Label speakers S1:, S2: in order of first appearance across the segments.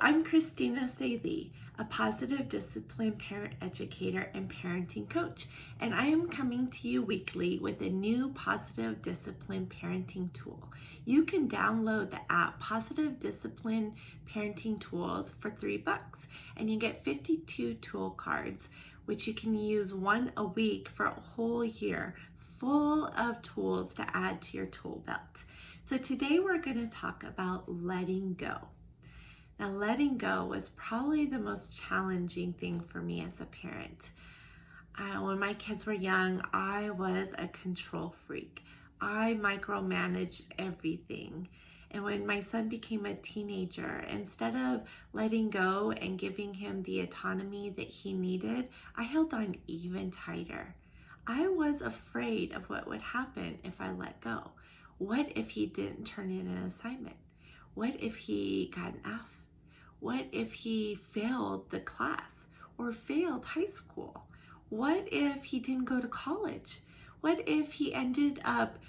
S1: I'm Christina Saley, a positive discipline parent educator and parenting coach, and I am coming to you weekly with a new positive discipline parenting tool. You can download the app Positive Discipline Parenting Tools for $3, and you get 52 tool cards, which you can use one a week for a whole year, full of tools to add to your tool belt. So today we're going to talk about letting go. Now, letting go was probably the most challenging thing for me as a parent. When my kids were young, I was a control freak. I micromanaged everything. And when my son became a teenager, instead of letting go and giving him the autonomy that he needed, I held on even tighter. I was afraid of what would happen if I let go. What if he didn't turn in an assignment? What if he got an F? What if he failed the class or failed high school? What if he didn't go to college? What if he ended up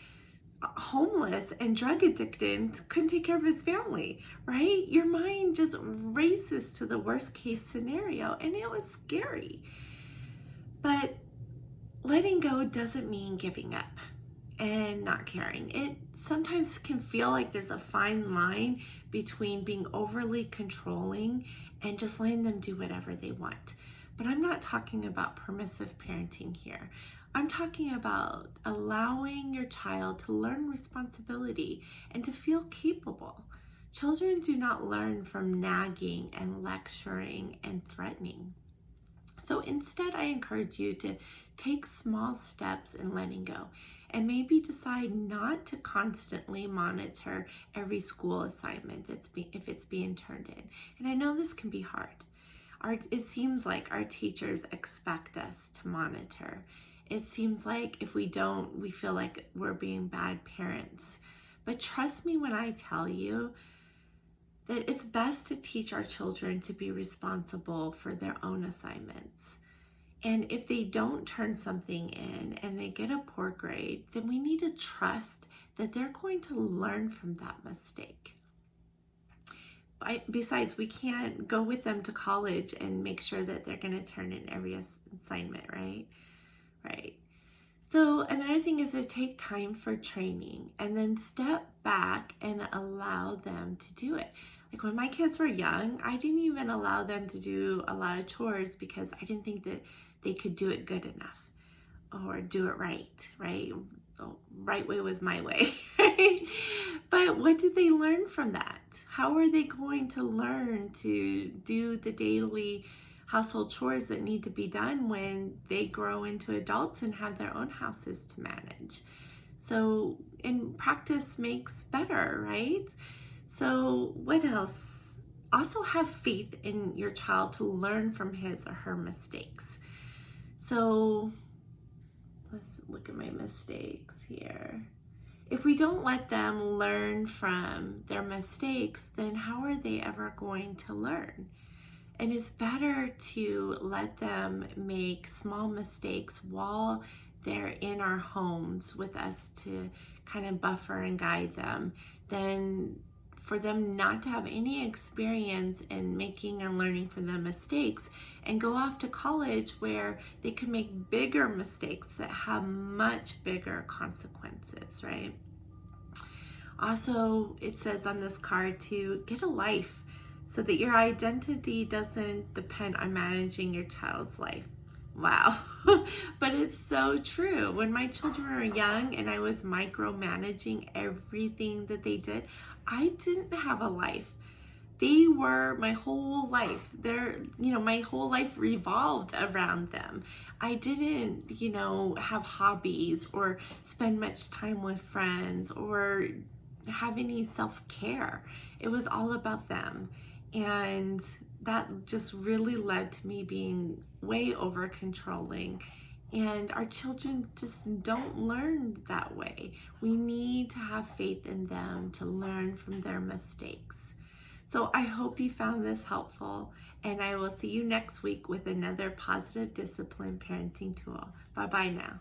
S1: homeless and drug addicted and couldn't take care of his family, right? Your mind just races to the worst case scenario, and it was scary. But letting go doesn't mean giving up and not caring. It sometimes can feel like there's a fine line between being overly controlling and just letting them do whatever they want. But I'm not talking about permissive parenting here. I'm talking about allowing your child to learn responsibility and to feel capable. Children do not learn from nagging and lecturing and threatening. So instead, I encourage you to take small steps in letting go and maybe decide not to constantly monitor every school assignment if it's being turned in. And I know this can be hard. It seems like our teachers expect us to monitor. It seems like if we don't, we feel like we're being bad parents. But trust me when I tell you that it's best to teach our children to be responsible for their own assignments. And if they don't turn something in and they get a poor grade, then we need to trust that they're going to learn from that mistake. Besides, we can't go with them to college and make sure that they're going to turn in every assignment, right? Right. So another thing is to take time for training and then step back and allow them to do it. Like when my kids were young, I didn't even allow them to do a lot of chores because I didn't think that they could do it good enough or do it right? The right way was my way, right? But what did they learn from that? How are they going to learn to do the daily household chores that need to be done when they grow into adults and have their own houses to manage? So, and practice makes better, right? So what else? Also have faith in your child to learn from his or her mistakes. So let's look at my mistakes here. If we don't let them learn from their mistakes, then how are they ever going to learn? And it's better to let them make small mistakes while they're in our homes with us to kind of buffer and guide them than for them not to have any experience in making and learning from their mistakes and go off to college where they could make bigger mistakes that have much bigger consequences, right? Also, it says on this card to get a life so that your identity doesn't depend on managing your child's life. Wow. But it's so true. When my children were young and I was micromanaging everything that they did, I didn't have a life. They were my whole life. My whole life revolved around them. I didn't, have hobbies or spend much time with friends or have any self-care. It was all about them. And that just really led to me being way over controlling. And our children just don't learn that way. We need to have faith in them to learn from their mistakes. So I hope you found this helpful, and I will see you next week with another positive discipline parenting tool. Bye-bye now.